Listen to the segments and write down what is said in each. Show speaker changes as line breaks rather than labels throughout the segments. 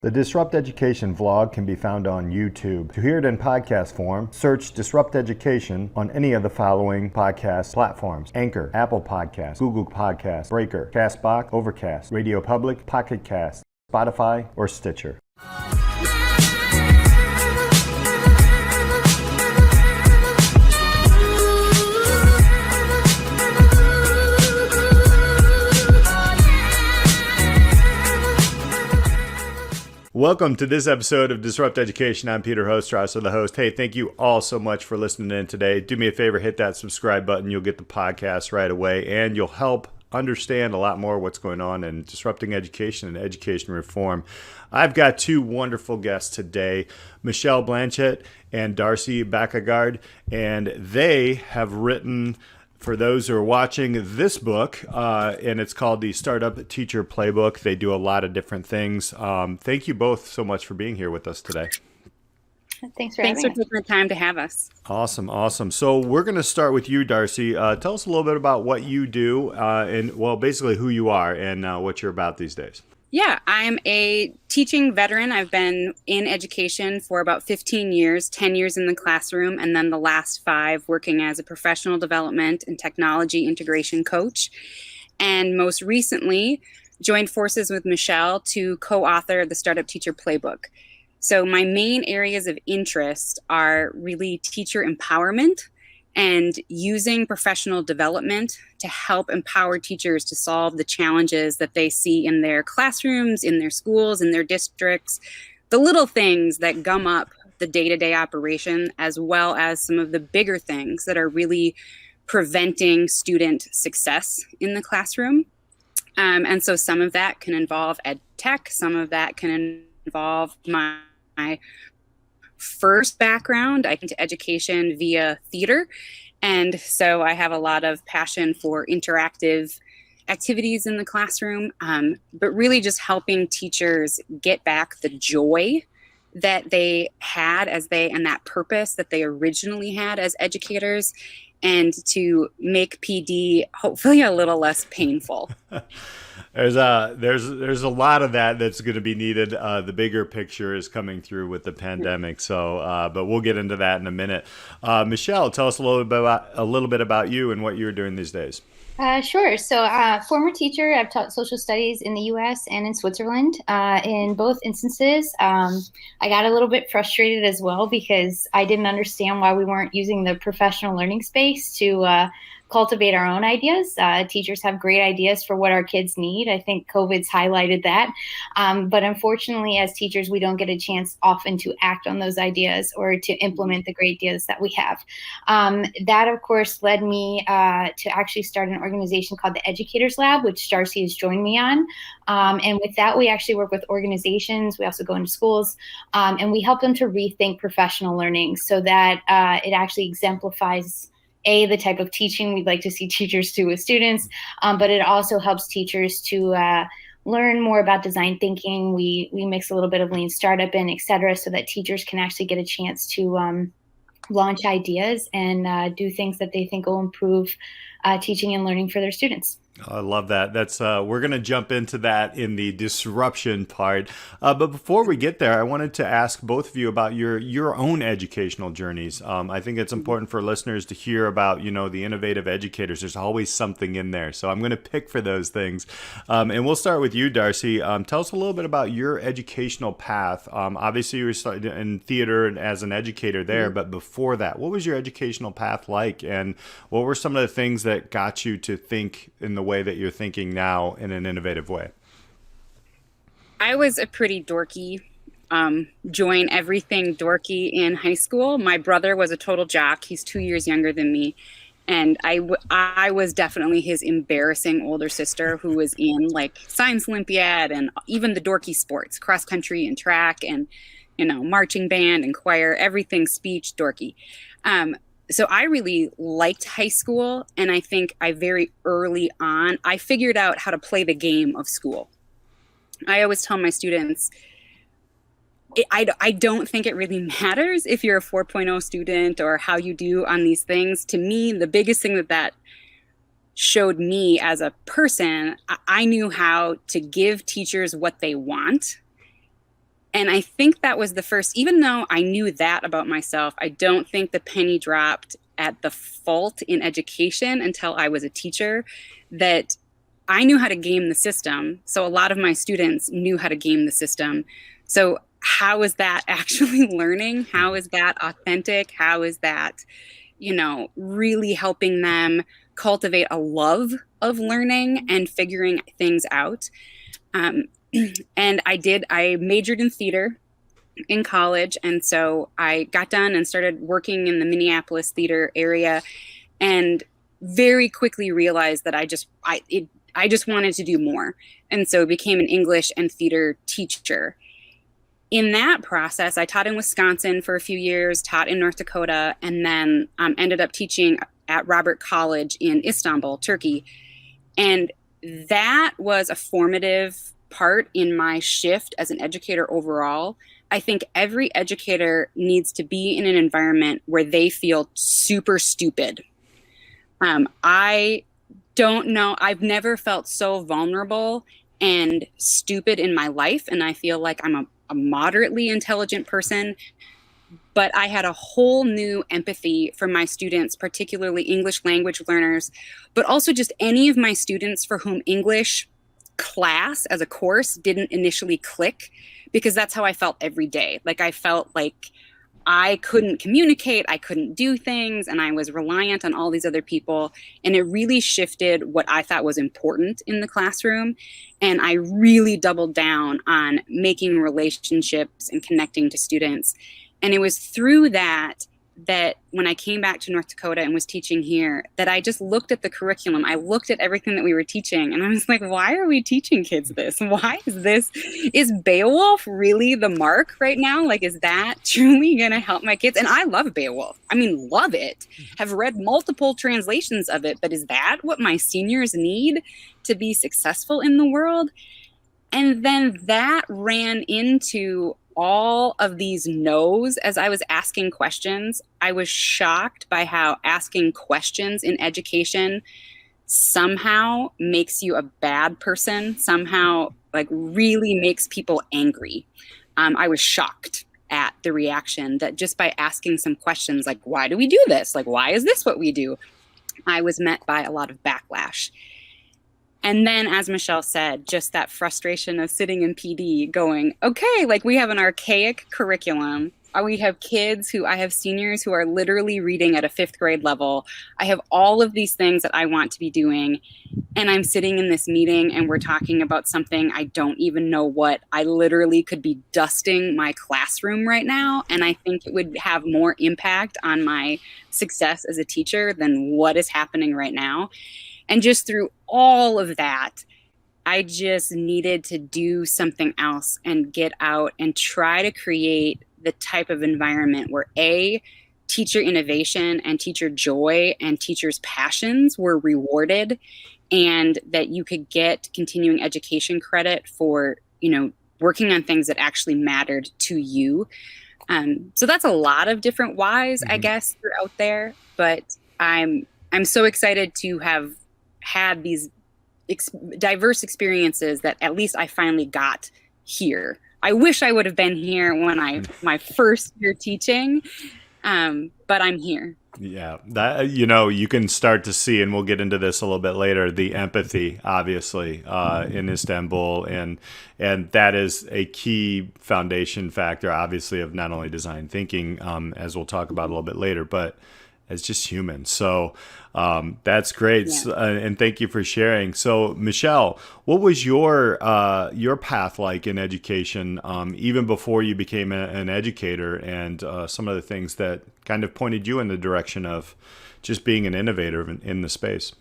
The Disrupt Education vlog can be found on YouTube. To hear it in podcast form, search Disrupt Education on any of the following podcast platforms: Anchor, Apple Podcasts, Google Podcasts, Breaker, Castbox, Overcast, Radio Public, Pocket Cast, Spotify, or Stitcher. Welcome to this episode of Disrupt Education. I'm Peter Hostrasser, the host. Hey, thank you all so much for listening in today. Do me a favor, hit that subscribe button. You'll get the podcast right away, and you'll help understand a lot more what's going on in disrupting education and education reform. I've got two wonderful guests today, Michelle Blanchet and Darcy Bakkegard, and they have written, for those who are watching, this book, and it's called the Startup Teacher Playbook. They do a lot of different things. Thank you both so much for being here with us today.
Thanks for taking the time to have us.
Awesome. So we're going to start with you, Darcy. Tell us a little bit about what you do and, well, basically who you are and what you're about these days.
Yeah, I'm a teaching veteran. I've been in education for about 15 years, 10 years in the classroom, and then the last 5 working as a professional development and technology integration coach. And most recently, joined forces with Michelle to co-author the Startup Teacher Playbook. So my main areas of interest are really teacher empowerment and using professional development to help empower teachers to solve the challenges that they see in their classrooms, in their schools, in their districts, the little things that gum up the day-to-day operation, as well as some of the bigger things that are really preventing student success in the classroom. And so some of that can involve ed tech, some of that can involve my first background. I went to education via theater. And so I have a lot of passion for interactive activities in the classroom, but really just helping teachers get back the joy that they had and that purpose that they originally had as educators, and to make PD hopefully a little less painful.
There's a lot of that's going to be needed. The bigger picture is coming through with the pandemic. So, but we'll get into that in a minute. Michelle, tell us a little bit about you and what you're doing these days.
Sure. So, former teacher, I've taught social studies in the U.S. and in Switzerland. In both instances, I got a little bit frustrated as well because I didn't understand why we weren't using the professional learning space to cultivate our own ideas. Teachers have great ideas for what our kids need. I think COVID's highlighted that. But unfortunately, as teachers, we don't get a chance often to act on those ideas or to implement the great ideas that we have. That, of course, led me to actually start an organization called the Educators Lab, which Darcy has joined me on. And with that, we actually work with organizations. We also go into schools, and we help them to rethink professional learning so that it actually exemplifies the type of teaching we'd like to see teachers do with students, but it also helps teachers to learn more about design thinking. We mix a little bit of lean startup in, et cetera, so that teachers can actually get a chance to launch ideas and do things that they think will improve teaching and learning for their students.
I love that. That's we're going to jump into that in the disruption part. But before we get there, I wanted to ask both of you about your own educational journeys. I think it's important for listeners to hear about, the innovative educators. There's always something in there. So I'm going to pick for those things. And we'll start with you, Darcy. Tell us a little bit about your educational path. Obviously, you were started in theater and as an educator there. But before that, what was your educational path like? And what were some of the things that got you to think in the way that you're thinking now in an innovative way?
I was a pretty dorky, join everything dorky in high school. My brother was a total jock. He's 2 years younger than me. And I was definitely his embarrassing older sister who was in like Science Olympiad and even the dorky sports, cross country and track and, marching band and choir, everything speech dorky. So I really liked high school, and I think very early on, I figured out how to play the game of school. I always tell my students, I don't think it really matters if you're a 4.0 student or how you do on these things. To me, the biggest thing that showed me as a person, I knew how to give teachers what they want And I think that was the first, even though I knew that about myself, I don't think the penny dropped at the fault in education until I was a teacher, that I knew how to game the system. So a lot of my students knew how to game the system. So how is that actually learning? How is that authentic? How is that, really helping them cultivate a love of learning and figuring things out? And I majored in theater in college. And so I got done and started working in the Minneapolis theater area, and very quickly realized that I just wanted to do more. And so became an English and theater teacher. In that process, I taught in Wisconsin for a few years, taught in North Dakota, and then ended up teaching at Robert College in Istanbul, Turkey. And that was a formative part in my shift as an educator overall. I think every educator needs to be in an environment where they feel super stupid. I don't know. I've never felt so vulnerable and stupid in my life. And I feel like I'm a moderately intelligent person, but I had a whole new empathy for my students, particularly English language learners, but also just any of my students for whom English class as a course didn't initially click, because that's how I felt every day. Like I felt like I couldn't communicate, I couldn't do things, and I was reliant on all these other people. And it really shifted what I thought was important in the classroom. And I really doubled down on making relationships and connecting to students. And it was through that when I came back to North Dakota and was teaching here, that I just looked at the curriculum. I looked at everything that we were teaching, and I was like, why are we teaching kids this? Why is Beowulf really the mark right now? Like, is that truly going to help my kids? And I love Beowulf. I mean, love it. Have read multiple translations of it, but is that what my seniors need to be successful in the world? And then that ran into all of these no's as I was asking questions. I was shocked by how asking questions in education somehow makes you a bad person, somehow like really makes people angry. I was shocked at the reaction that just by asking some questions like, why do we do this? Like, why is this what we do? I was met by a lot of backlash. And then, as Michelle said, just that frustration of sitting in PD going, okay, like we have an archaic curriculum. I have seniors who are literally reading at a 5th grade level. I have all of these things that I want to be doing. And I'm sitting in this meeting and we're talking about something I don't even know what. I literally could be dusting my classroom right now. And I think it would have more impact on my success as a teacher than what is happening right now. And just through all of that, I just needed to do something else and get out and try to create the type of environment where teacher innovation and teacher joy and teachers' passions were rewarded, and that you could get continuing education credit for, working on things that actually mattered to you. So that's a lot of different whys, I guess, out there. But I'm so excited to have had these diverse experiences that at least I finally got here. I wish I would have been here when my first year teaching, but I'm here.
Yeah, that you can start to see, and we'll get into this a little bit later, the empathy, obviously, in Istanbul, and that is a key foundation factor, obviously, of not only design thinking, as we'll talk about a little bit later, but as just humans. So that's great. Yeah. And thank you for sharing. So Michelle, what was your path like in education, even before you became an educator, and some of the things that kind of pointed you in the direction of just being an innovator in the space?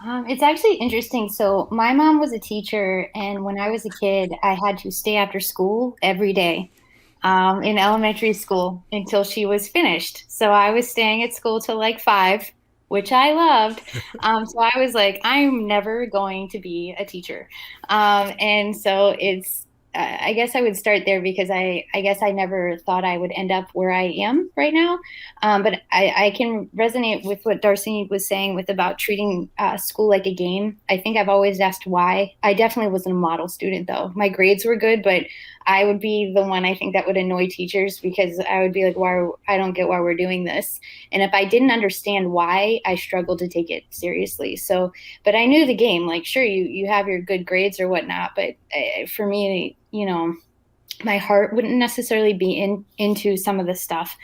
It's actually interesting. So my mom was a teacher, and when I was a kid, I had to stay after school every day. In elementary school until she was finished. So I was staying at school till like 5, which I loved. So I was like, I'm never going to be a teacher. And so I guess I would start there because I guess I never thought I would end up where I am right now. But I can resonate with what Darcy was saying about treating school like a game. I think I've always asked why. I definitely wasn't a model student, though. My grades were good, but I would be the one, I think, that would annoy teachers, because I would be like, I don't get why we're doing this. And if I didn't understand why, I struggled to take it seriously. So, but I knew the game. Like, sure, you have your good grades or whatnot, but for me, my heart wouldn't necessarily be into some of the stuff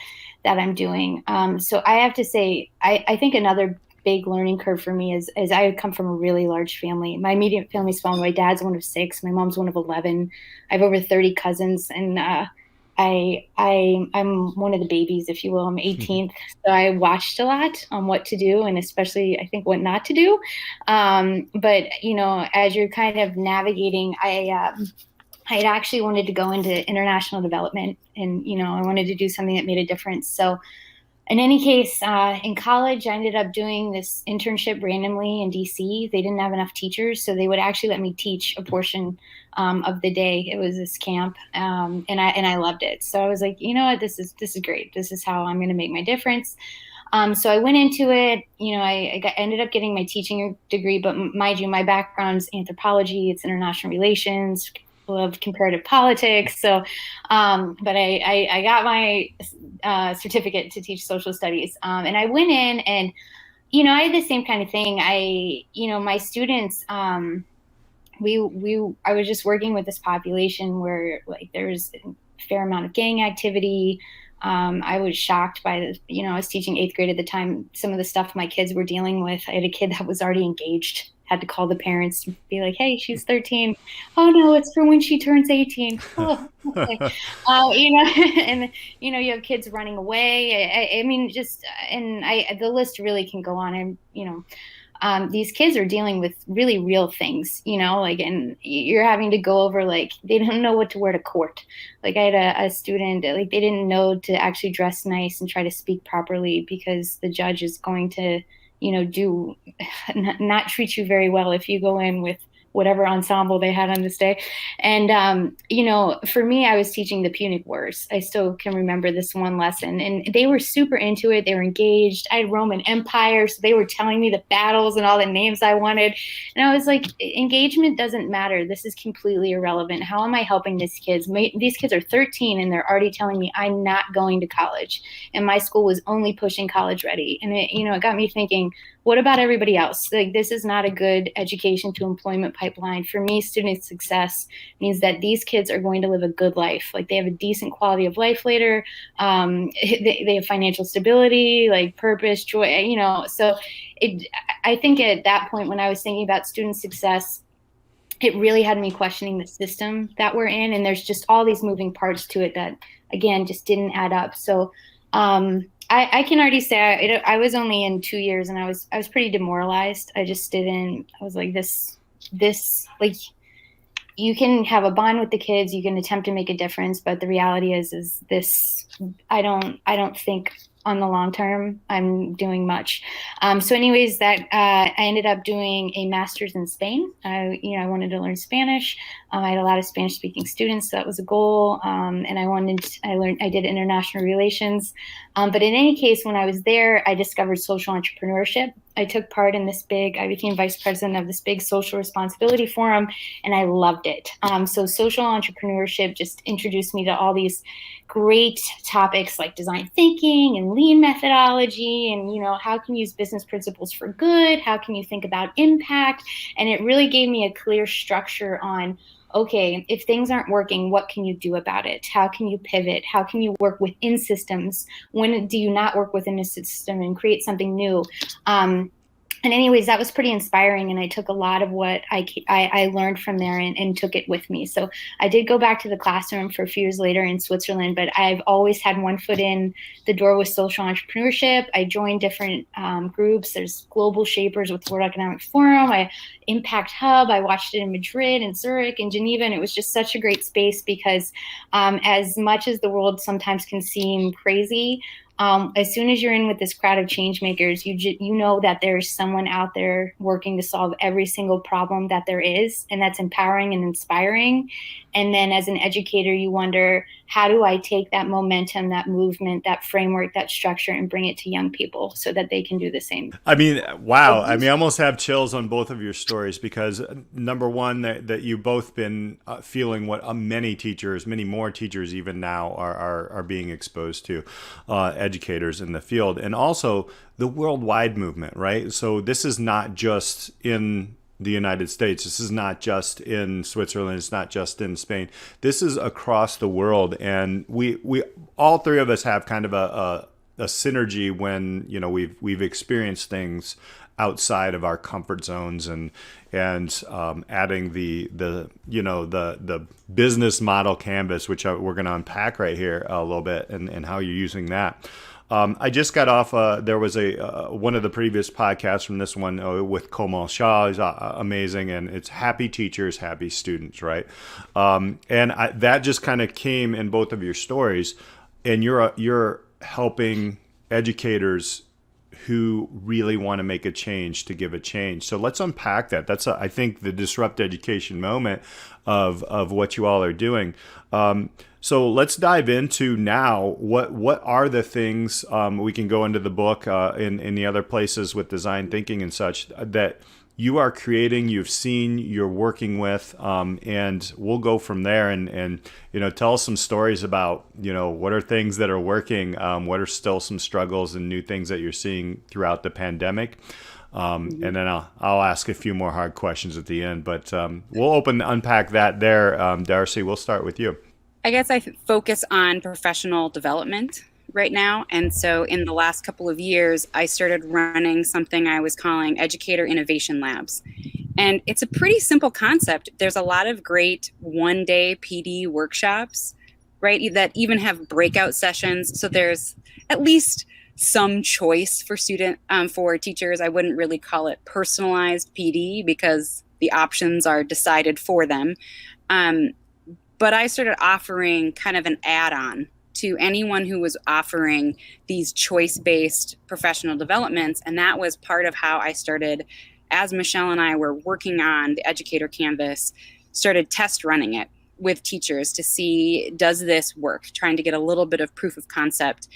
that I'm doing. So I have to say, I think another big learning curve for me is I come from a really large family. My immediate family is small. My dad's one of 6. My mom's one of 11. I have over 30 cousins, and I'm one of the babies, if you will. I'm 18th, so I watched a lot on what to do, and especially I think what not to do. But as you're kind of navigating, I had actually wanted to go into international development, and I wanted to do something that made a difference. So in any case, in college, I ended up doing this internship randomly in DC. They didn't have enough teachers, so they would actually let me teach a portion of the day. It was this camp, and I loved it. So I was like, you know what, this is great. This is how I'm going to make my difference. So I went into it. I ended up getting my teaching degree, but mind you, my background's anthropology. It's international relations. Of comparative politics. So, but I got my certificate to teach social studies. And I went in, and, I had the same kind of thing. My students, I was just working with this population where, like, there's a fair amount of gang activity. I was shocked by I was teaching 8th grade at the time. Some of the stuff my kids were dealing with. I had a kid that was already engaged, had to call the parents to be like, hey, she's 13. Oh no, it's for when she turns 18. Oh, okay. And you have kids running away. I mean, the list really can go on. And these kids are dealing with really real things, and you're having to go over, like, they don't know what to wear to court. Like, I had a student, like, they didn't know to actually dress nice and try to speak properly, because the judge is going to, not treat you very well if you go in with whatever ensemble they had on this day. And, for me, I was teaching the Punic Wars. I still can remember this one lesson, and they were super into it. They were engaged. I had Roman Empire, so they were telling me the battles and all the names I wanted. And I was like, engagement doesn't matter. This is completely irrelevant. How am I helping these kids? These kids are 13, and they're already telling me I'm not going to college. And my school was only pushing college ready. And it got me thinking, what about everybody else? Like, this is not a good education to employment pipeline. For me, student success means that these kids are going to live a good life. Like, they have a decent quality of life later. They have financial stability, like purpose, joy, So I think at that point, when I was thinking about student success, it really had me questioning the system that we're in. And there's just all these moving parts to it that, again, just didn't add up. So, I can already say I was only in 2 years, and I was pretty demoralized. I just didn't. I was like, this like, you can have a bond with the kids, you can attempt to make a difference, but the reality is this. I don't think on the long term I'm doing much. So anyways, that I ended up doing a master's in Spain. I wanted to learn Spanish. I had a lot of Spanish speaking students, so that was a goal. And I did international relations. But in any case, when I was there, I discovered social entrepreneurship. I took part in I became vice president of this big social responsibility forum, and I loved it. So social entrepreneurship just introduced me to all these great topics like design thinking and lean methodology, and how can you use business principles for good? How can you think about impact? And it really gave me a clear structure on, okay, if things aren't working, what can you do about it? How can you pivot? How can you work within systems? When do you not work within a system and create something new? And anyways, that was pretty inspiring, and I took a lot of what I learned from there and took it with me. So I did go back to the classroom for a few years later in Switzerland, but I've always had one foot in the door with social entrepreneurship. I joined different groups. There's Global Shapers with World Economic Forum, Impact Hub. I watched it in Madrid and Zurich and Geneva, and it was just such a great space because as much as the world sometimes can seem crazy, as soon as you're in with this crowd of change makers, you know that there's someone out there working to solve every single problem that there is, and that's empowering and inspiring. And then as an educator, you wonder, how do I take that momentum, that movement, that framework, that structure, and bring it to young people so that they can do the same?
I mean, wow. I mean, I almost have chills on both of your stories because number one, that you've both been feeling what many teachers, many more teachers even now are being exposed to, educators in the field, and also the worldwide movement, right? So this is not just in the United States. This is not just in Switzerland. It's not just in Spain. This is across the world. And we all three of us have kind of a synergy when, you know, we've experienced things outside of our comfort zones, and adding the business model canvas, which we're going to unpack right here a little bit, and how you're using that. I just got off. There was one of the previous podcasts from this one with Komal Shah. Is amazing, and it's happy teachers, happy students, right? That just kind of came in both of your stories, and you're helping educators who really want to make a change to give a change. So let's unpack that. That's I think the disrupt education moment of what you all are doing. So let's dive into now what are the things, we can go into the book in the other places with design thinking and such, that you are creating, you've seen, you're working with, and we'll go from there and tell us some stories about, what are things that are working, what are still some struggles and new things that you're seeing throughout the pandemic. And then I'll ask a few more hard questions at the end, but we'll unpack that there. Darcy, we'll start with you.
I guess I focus on professional development right now. And so in the last couple of years, I started running something I was calling Educator Innovation Labs. And it's a pretty simple concept. There's a lot of great one-day PD workshops, right, that even have breakout sessions. So there's at least some choice for for teachers. I wouldn't really call it personalized PD because the options are decided for them. But I started offering kind of an add-on to anyone who was offering these choice-based professional developments. And that was part of how I started, as Michelle and I were working on the Educator Canvas, started test running it with teachers to see, does this work? Trying to get a little bit of proof of concept.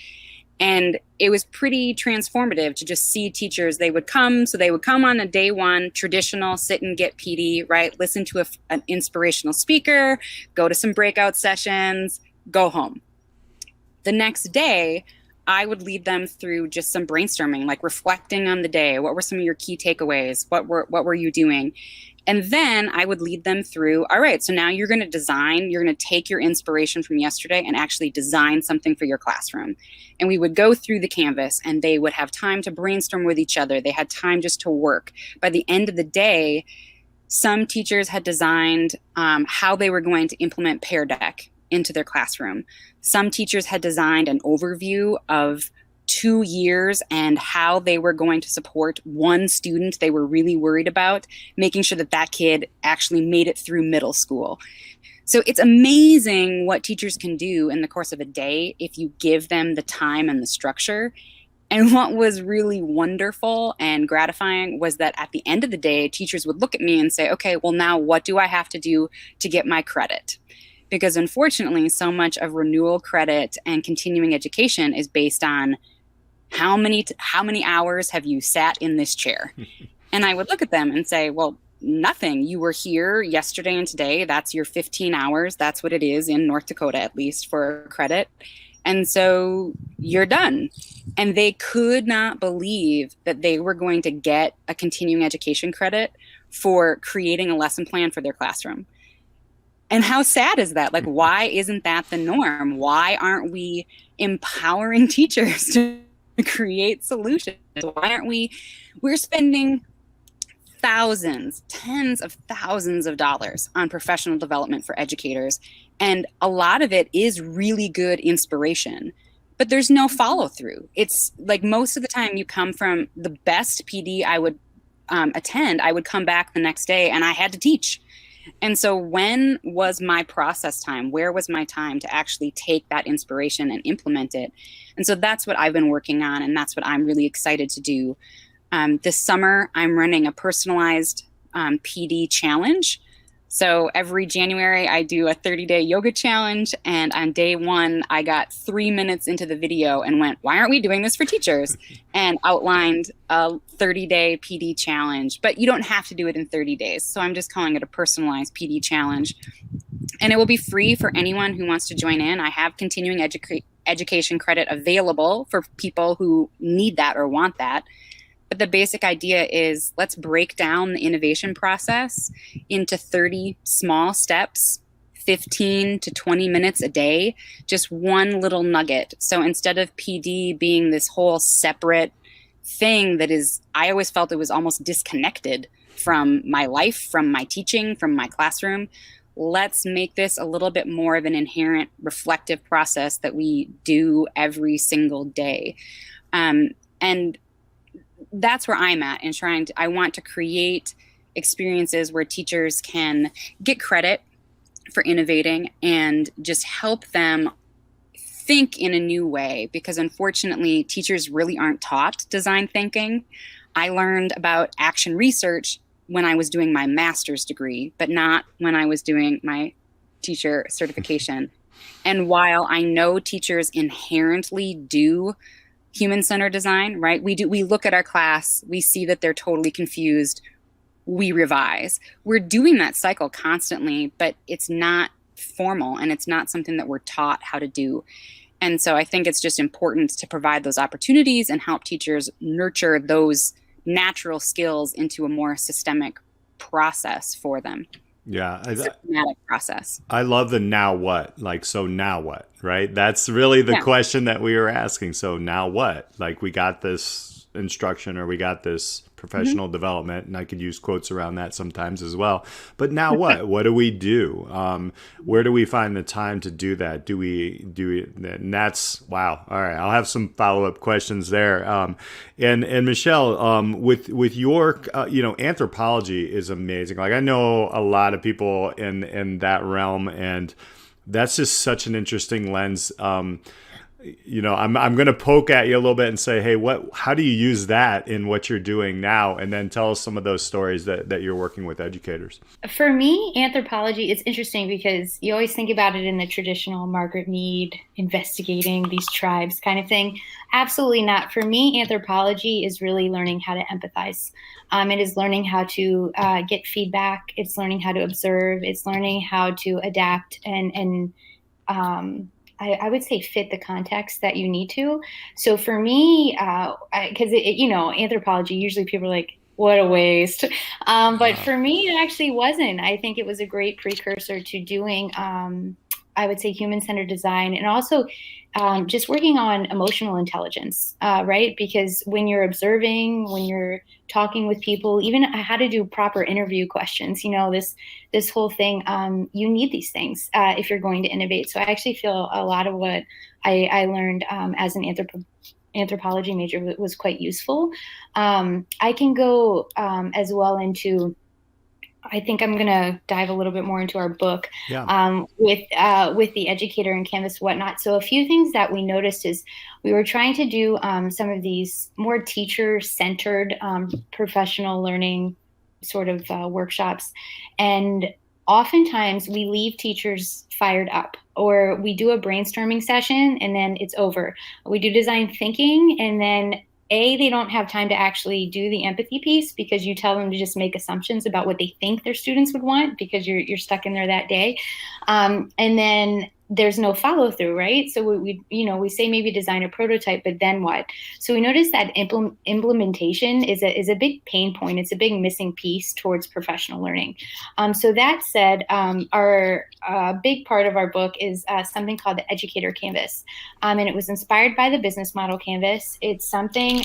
And it was pretty transformative to just see teachers. They would come on a day one, traditional, sit and get PD, right? Listen to an inspirational speaker, go to some breakout sessions, go home. The next day, I would lead them through just some brainstorming, like reflecting on the day. What were some of your key takeaways? What were you doing? And then I would lead them through, all right, so now you're going to take your inspiration from yesterday and actually design something for your classroom. And we would go through the canvas and they would have time to brainstorm with each other. They had time just to work. By the end of the day, some teachers had designed how they were going to implement Pear Deck into their classroom. Some teachers had designed an overview of 2 years and how they were going to support one student they were really worried about, making sure that kid actually made it through middle school. So it's amazing what teachers can do in the course of a day if you give them the time and the structure. And what was really wonderful and gratifying was that at the end of the day, teachers would look at me and say, okay, well, now what do I have to do to get my credit? Because unfortunately, so much of renewal credit and continuing education is based on how many hours have you sat in this chair? And I would look at them and say, well, nothing. You were here yesterday and today. That's your 15 hours. That's what it is in North Dakota, at least, for credit. And so you're done. And they could not believe that they were going to get a continuing education credit for creating a lesson plan for their classroom. And how sad is that? Like, why isn't that the norm? Why aren't we empowering teachers to create solutions? Why aren't we're spending thousands, tens of thousands of dollars on professional development for educators. And a lot of it is really good inspiration, but there's no follow through. It's like most of the time you come from the best PD I would attend, I would come back the next day and I had to teach. And so when was my process time? Where was my time to actually take that inspiration and implement it? And so that's what I've been working on, and that's what I'm really excited to do. This summer, I'm running a personalized PD challenge. So every January, I do a 30-day yoga challenge. And on day one, I got 3 minutes into the video and went, why aren't we doing this for teachers? And outlined a 30-day PD challenge. But you don't have to do it in 30 days. So I'm just calling it a personalized PD challenge. And it will be free for anyone who wants to join in. I have continuing education credit available for people who need that or want that. But the basic idea is, let's break down the innovation process into 30 small steps, 15 to 20 minutes a day, just one little nugget. So instead of PD being this whole separate thing that is, I always felt it was almost disconnected from my life, from my teaching, from my classroom. Let's make this a little bit more of an inherent reflective process that we do every single day. And that's where I'm at in I want to create experiences where teachers can get credit for innovating and just help them think in a new way, because unfortunately, teachers really aren't taught design thinking. I learned about action research when I was doing my master's degree, but not when I was doing my teacher certification. And while I know teachers inherently do human-centered design, right? We look at our class, we see that they're totally confused, we revise. We're doing that cycle constantly, but it's not formal and it's not something that we're taught how to do. And so I think it's just important to provide those opportunities and help teachers nurture those natural skills into a more systemic process for them.
Yeah.
Systematic process.
I love the now what, like, so now what, right? That's really the question that we were asking. So now what? Like, we got this instruction or we got this professional development, and I could use quotes around that sometimes as well. But now what? What do we do? Where do we find the time to do that? Do we, and that's, wow. All right. I'll have some follow-up questions there. And Michelle, with your, anthropology is amazing. Like, I know a lot of people in that realm, and that's just such an interesting lens. I'm going to poke at you a little bit and say, hey, how do you use that in what you're doing now? And then tell us some of those stories that you're working with educators.
For me, anthropology, it's interesting because you always think about it in the traditional Margaret Mead, investigating these tribes kind of thing. Absolutely not. For me, anthropology is really learning how to empathize. It is learning how to get feedback. It's learning how to observe. It's learning how to adapt and I would say fit the context that you need to. So for me, because anthropology, usually people are like, what a waste. But for me, it actually wasn't. I think it was a great precursor to doing, I would say, human-centered design, and also just working on emotional intelligence, right? Because when you're observing, when you're talking with people, even how to do proper interview questions, this whole thing, you need these things if you're going to innovate. So I actually feel a lot of what I learned as an anthropology major was quite useful. I can go as well into, I think I'm going to dive a little bit more into our book with the Educator and Canvas, whatnot. So a few things that we noticed is we were trying to do some of these more teacher-centered professional learning sort of workshops. And oftentimes we leave teachers fired up, or we do a brainstorming session and then it's over. We do design thinking, and then they don't have time to actually do the empathy piece because you tell them to just make assumptions about what they think their students would want because you're stuck in there that day. And then there's no follow through, right? So we say maybe design a prototype, but then what? So we noticed that implementation is a big pain point. It's a big missing piece towards professional learning. So that said, our big part of our book is something called the Educator Canvas. And it was inspired by the business model canvas. It's something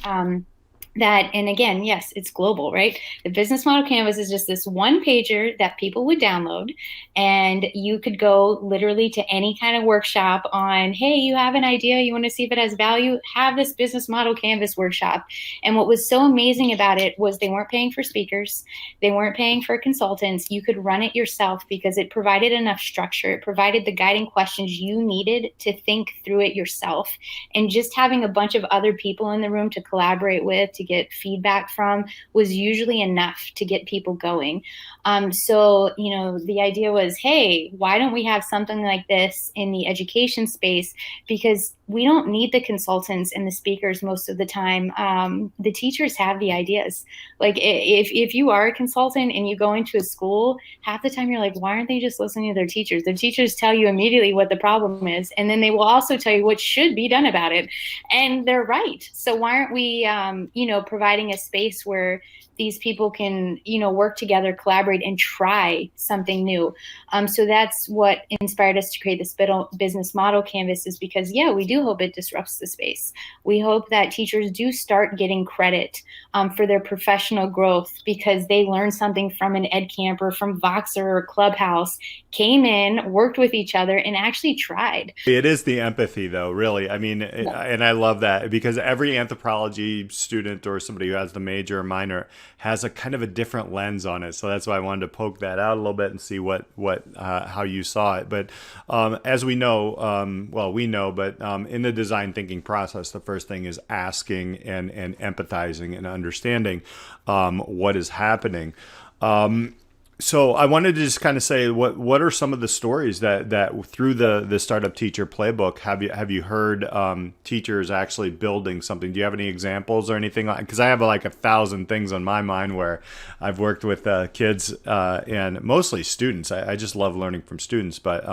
that, and again, yes, it's global, right? The business model canvas is just this one pager that people would download, and you could go literally to any kind of workshop on, hey, you have an idea, you want to see if it has value, have this business model canvas workshop. And what was so amazing about it was they weren't paying for speakers, they weren't paying for consultants. You could run it yourself because it provided enough structure, it provided the guiding questions you needed to think through it yourself. And just having a bunch of other people in the room to collaborate with, to get feedback from, was usually enough to get people going. So, the idea was, hey, why don't we have something like this in the education space? Because we don't need the consultants and the speakers most of the time. The teachers have the ideas. Like if you are a consultant and you go into a school, half the time you're like, why aren't they just listening to their teachers? Their teachers tell you immediately what the problem is, and then they will also tell you what should be done about it. And they're right. So why aren't we, providing a space where these people can, work together, collaborate, and try something new? So that's what inspired us to create this business model canvas, is because, we do hope it disrupts the space. We hope that teachers do start getting credit for their professional growth because they learned something from an ed camp or from Voxer or Clubhouse, came in, worked with each other, and actually tried.
It is the empathy, though, really. I mean, and I love that, because every anthropology student or somebody who has the major or minor has a kind of a different lens on it. So that's why I wanted to poke that out a little bit and see how you saw it. But as we know, in the design thinking process, the first thing is asking and empathizing and understanding what is happening. So I wanted to just kind of say, what are some of the stories that through the Startup Teacher Playbook have you heard teachers actually building something? Do you have any examples or anything? Because I have like 1,000 things on my mind where I've worked with kids and mostly students. I just love learning from students. But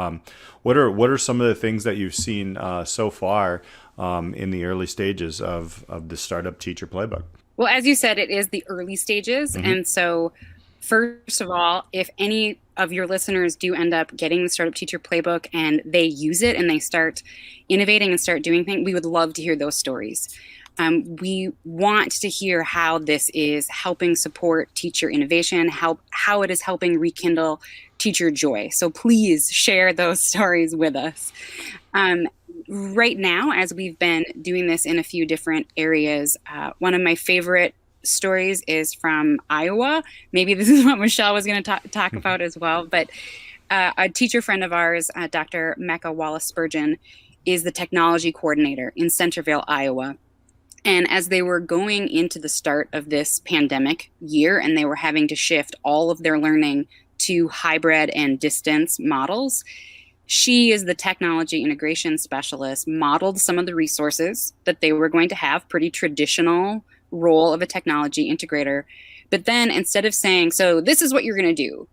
what are some of the things that you've seen so far in the early stages of the Startup Teacher Playbook?
Well, as you said, it is the early stages, and so. First of all, if any of your listeners do end up getting the Startup Teacher Playbook and they use it and they start innovating and start doing things, we would love to hear those stories. We want to hear how this is helping support teacher innovation, how it is helping rekindle teacher joy. So please share those stories with us. Right now, as we've been doing this in a few different areas, one of my favorite stories is from Iowa. Maybe this is what Michelle was going to talk about as well. But a teacher friend of ours, Dr. Mecca Wallace-Spurgeon, is the technology coordinator in Centerville, Iowa. And as they were going into the start of this pandemic year, and they were having to shift all of their learning to hybrid and distance models, she, is the technology integration specialist, modeled some of the resources that they were going to have, pretty traditional role of a technology integrator. But then instead of saying, so this is what you're going to do,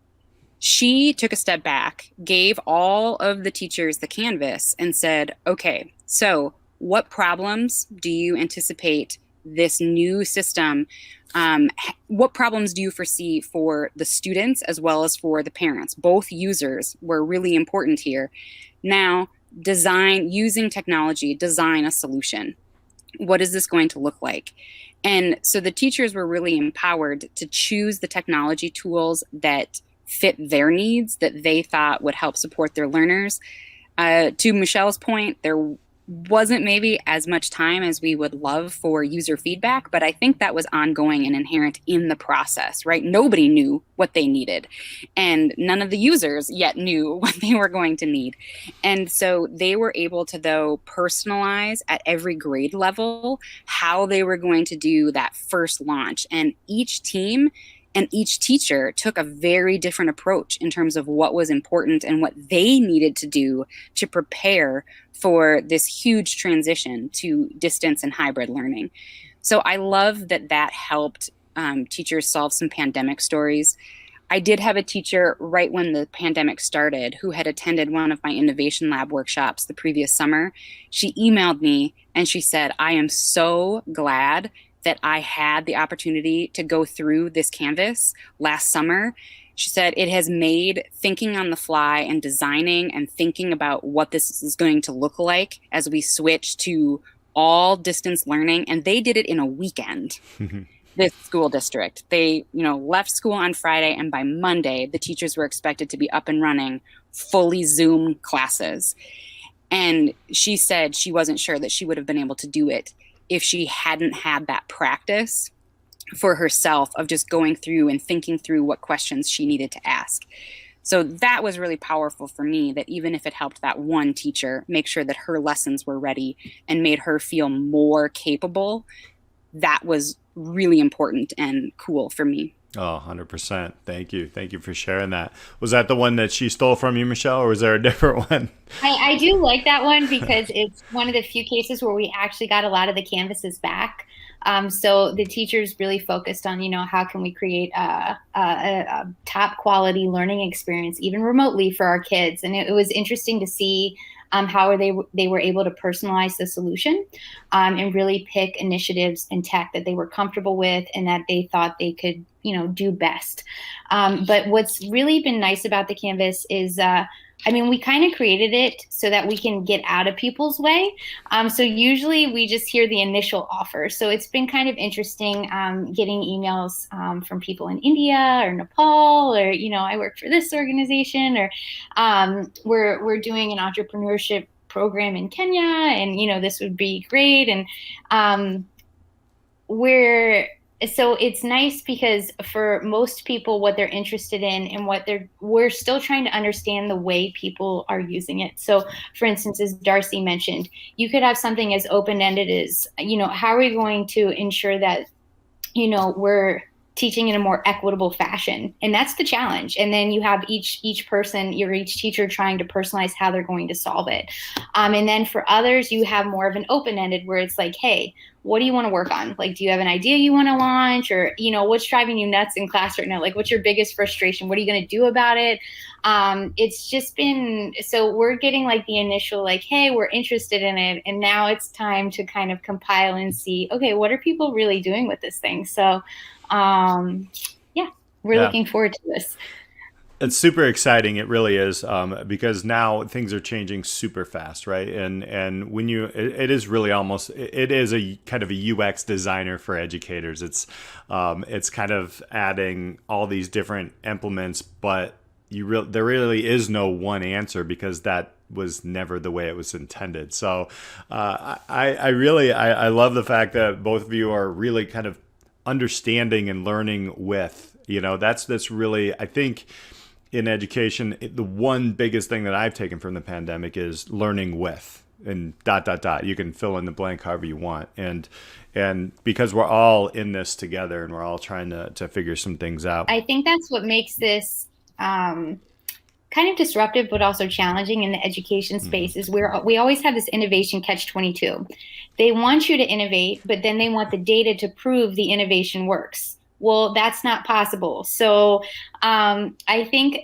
she took a step back, gave all of the teachers the canvas and said, okay, so what problems do you anticipate this new system, what problems do you foresee for the students as well as for the parents? Both users were really important here. Now, using technology, design a solution. What is this going to look like? And so the teachers were really empowered to choose the technology tools that fit their needs, that they thought would help support their learners. To Michelle's point, there wasn't maybe as much time as we would love for user feedback, but I think that was ongoing and inherent in the process, right? Nobody knew what they needed, and none of the users yet knew what they were going to need. And so they were able to, though, personalize at every grade level how they were going to do that first launch. And each team and each teacher took a very different approach in terms of what was important and what they needed to do to prepare for this huge transition to distance and hybrid learning. So I love that helped teachers solve some pandemic stories. I did have a teacher right when the pandemic started who had attended one of my Innovation Lab workshops the previous summer. She emailed me and she said, I am so glad that I had the opportunity to go through this canvas last summer. She said it has made thinking on the fly and designing and thinking about what this is going to look like as we switch to all distance learning, and they did it in a weekend. This school district, they, left school on Friday, and by Monday, the teachers were expected to be up and running fully Zoom classes. And she said she wasn't sure that she would have been able to do it if she hadn't had that practice for herself of just going through and thinking through what questions she needed to ask. So that was really powerful for me, that even if it helped that one teacher make sure that her lessons were ready and made her feel more capable, that was really important and cool for me.
Oh, 100%. Thank you. Thank you for sharing that. Was that the one that she stole from you, Michelle, or was there a different one?
I do like that one because it's one of the few cases where we actually got a lot of the canvases back. So the teachers really focused on, how can we create a top quality learning experience, even remotely, for our kids. And it was interesting to see how they were able to personalize the solution and really pick initiatives and tech that they were comfortable with and that they thought they could, do best. But what's really been nice about the Canvas is, we kind of created it so that we can get out of people's way. So usually we just hear the initial offer. So it's been kind of interesting getting emails from people in India or Nepal, or, I work for this organization, or we're doing an entrepreneurship program in Kenya, and, this would be great. And so it's nice because for most people, what they're interested in and we're still trying to understand the way people are using it. So for instance, as Darcy mentioned, you could have something as open-ended as, how are we going to ensure that, we're teaching in a more equitable fashion? And that's the challenge. And then you have each teacher trying to personalize how they're going to solve it. And then for others, you have more of an open-ended where it's like, hey, what do you want to work on? Like, do you have an idea you want to launch, or, what's driving you nuts in class right now? Like, what's your biggest frustration? What are you going to do about it? It's just been, so we're getting like the initial, like, hey, we're interested in it. And now it's time to kind of compile and see, okay, what are people really doing with this thing? So, we're looking forward to this.
It's super exciting. It really is, because now things are changing super fast, right? And when it is really almost, it is a kind of a UX designer for educators. It's kind of adding all these different implements, but there really is no one answer, because that was never the way it was intended. So I love the fact that both of you are really kind of understanding and learning with. That's really, I think, in education, the one biggest thing that I've taken from the pandemic is learning with, and ... You can fill in the blank however you want. And because we're all in this together and we're all trying to figure some things out.
I think that's what makes this kind of disruptive, but also challenging in the education space, is where we always have this innovation catch-22. They want you to innovate, but then they want the data to prove the innovation works. Well, that's not possible. So I think,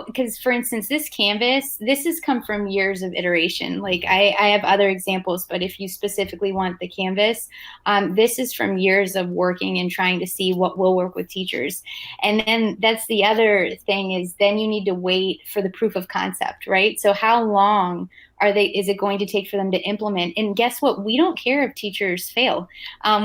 because for instance, this Canvas, this has come from years of iteration. Like I have other examples, but if you specifically want the Canvas, this is from years of working and trying to see what will work with teachers. And then that's the other thing, is then you need to wait for the proof of concept, right? So how long is it going to take for them to implement? And guess what? We don't care if teachers fail.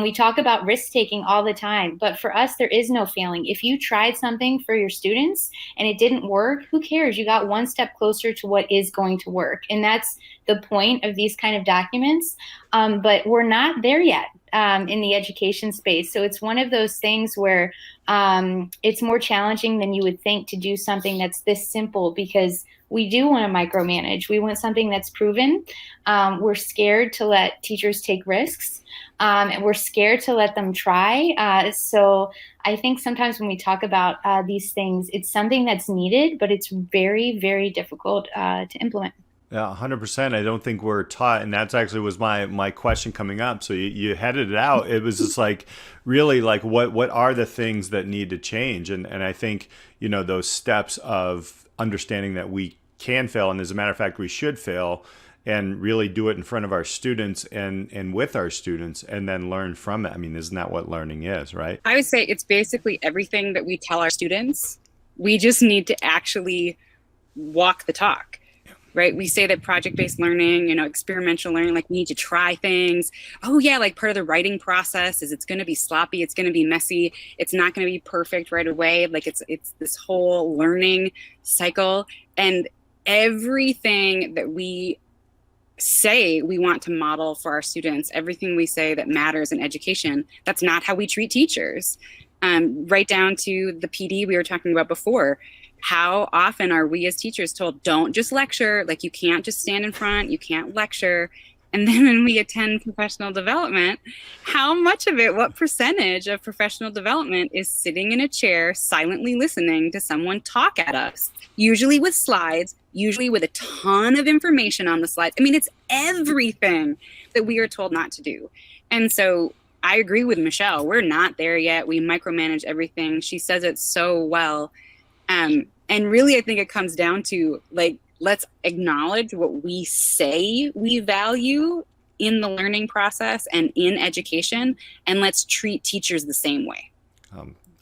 We talk about risk taking all the time, but for us, there is no failing. If you tried something for your students and it didn't work, who cares? You got one step closer to what is going to work. And that's the point of these kind of documents. But we're not there yet in the education space. So it's one of those things where it's more challenging than you would think to do something that's this simple, because we do want to micromanage. We want something that's proven. We're scared to let teachers take risks, and we're scared to let them try. So I think sometimes when we talk about these things, it's something that's needed, but it's very, very difficult to implement.
Yeah, 100%. I don't think we're taught, and that's actually was my question coming up. So you headed it out. It was just like, really, like what are the things that need to change? And I think, those steps of understanding that we can fail, and as a matter of fact, we should fail, and really do it in front of our students and with our students, and then learn from it. I mean, isn't that what learning is, right?
I would say it's basically everything that we tell our students. We just need to actually walk the talk. right? We say that project-based learning, experiential learning, like we need to try things. Oh yeah, like part of the writing process is it's going to be sloppy, it's going to be messy, it's not going to be perfect right away. Like it's this whole learning cycle, and everything that we say we want to model for our students, everything we say that matters in education, that's not how we treat teachers. Right down to the PD we were talking about before. How often are we as teachers told, don't just lecture, like you can't just stand in front, you can't lecture. And then when we attend professional development, how much of it, what percentage of professional development is sitting in a chair silently listening to someone talk at us, usually with slides, usually with a ton of information on the slides. I mean, it's everything that we are told not to do. And so I agree with Michelle. We're not there yet. We micromanage everything. She says it so well. And really, I think it comes down to, like, let's acknowledge what we say we value in the learning process and in education, and let's treat teachers the same way.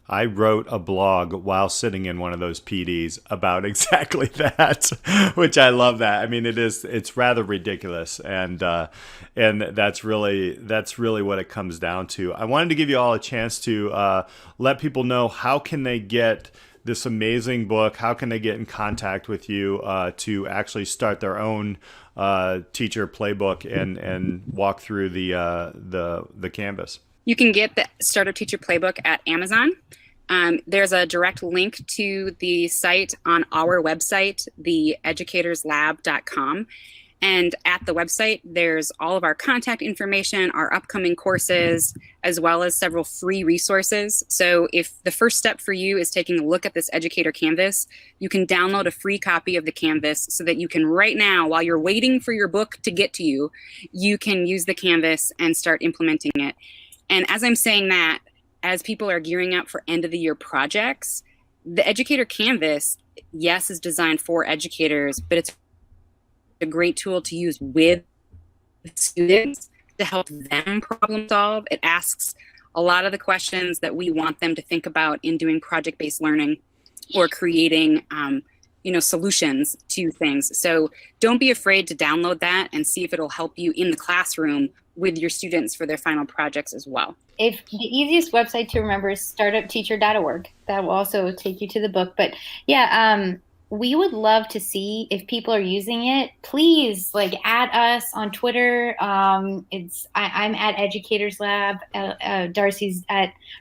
I wrote a blog while sitting in one of those PDs about exactly that, which I love that. I mean, it's rather ridiculous, and that's really what it comes down to. I wanted to give you all a chance to let people know how can they get this amazing book, how can they get in contact with you to actually start their own teacher playbook and walk through the canvas.
You can get the Startup Teacher Playbook at Amazon. There's a direct link to the site on our website, theeducatorslab.com. And at the website, there's all of our contact information, our upcoming courses, as well as several free resources. So if the first step for you is taking a look at this Educator Canvas, you can download a free copy of the Canvas so that you can right now, while you're waiting for your book to get to you, you can use the Canvas and start implementing it. And as I'm saying that, as people are gearing up for end of the year projects, the Educator Canvas, yes, is designed for educators, but it's a great tool to use with students to help them problem solve. It asks a lot of the questions that we want them to think about in doing project-based learning or creating solutions to things. So don't be afraid to download that and see if it'll help you in the classroom with your students for their final projects as well.
If the easiest website to remember is startupteacher.org. That will also take you to the book. But yeah, we would love to see if people are using it. Please, add us on Twitter. I'm at Educators Lab. Darcy's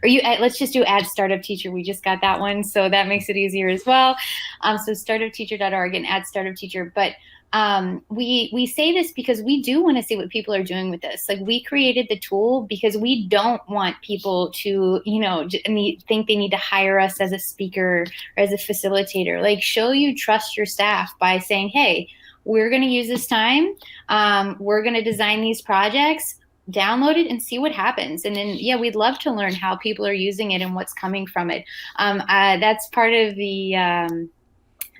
let's just do at Startup Teacher. We just got that one, so that makes it easier as well. So startupteacher.org and at Startup Teacher. But we say this because we do want to see what people are doing with this. Like, we created the tool because we don't want people to, think they need to hire us as a speaker or as a facilitator. Like, show you trust your staff by saying, hey, we're going to use this time. We're going to design these projects, download it and see what happens. And then, yeah, we'd love to learn how people are using it and what's coming from it. That's part of the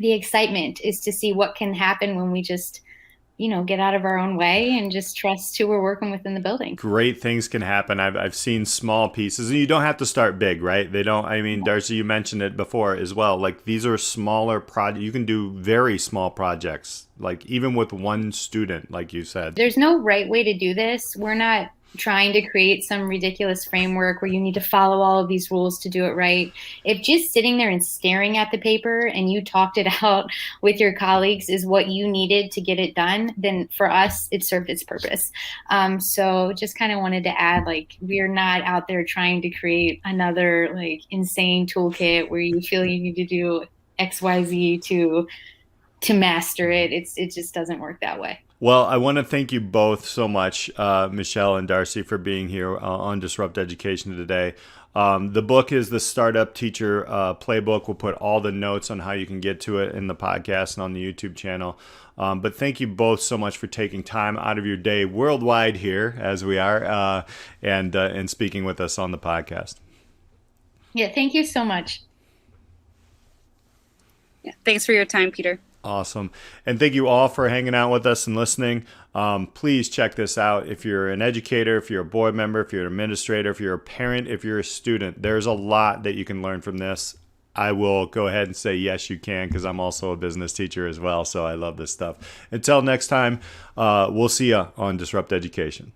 excitement, is to see what can happen when we just, get out of our own way and just trust who we're working with in the building.
Great things can happen. I've seen small pieces, and you don't have to start big, right? Darcy, you mentioned it before as well. Like, these are smaller projects. You can do very small projects, like even with one student, like you said.
There's no right way to do this. We're not trying to create some ridiculous framework where you need to follow all of these rules to do it right. If just sitting there and staring at the paper and you talked it out with your colleagues is what you needed to get it done, then for us, it served its purpose. So just kind of wanted to add, we're not out there trying to create another insane toolkit where you feel you need to do XYZ to master it. It just doesn't work that way.
Well, I want to thank you both so much, Michelle and Darcy, for being here on Disrupt Education today. The book is the Startup Teacher Playbook. We'll put all the notes on how you can get to it in the podcast and on the YouTube channel. But thank you both so much for taking time out of your day worldwide here, as we are, and speaking with us on the podcast.
Yeah, thank you so much.
Yeah, thanks for your time, Peter.
Awesome. And thank you all for hanging out with us and listening. Please check this out. If you're an educator, if you're a board member, if you're an administrator, if you're a parent, if you're a student, there's a lot that you can learn from this. I will go ahead and say yes, you can, because I'm also a business teacher as well. So I love this stuff. Until next time, we'll see you on Disrupt Education.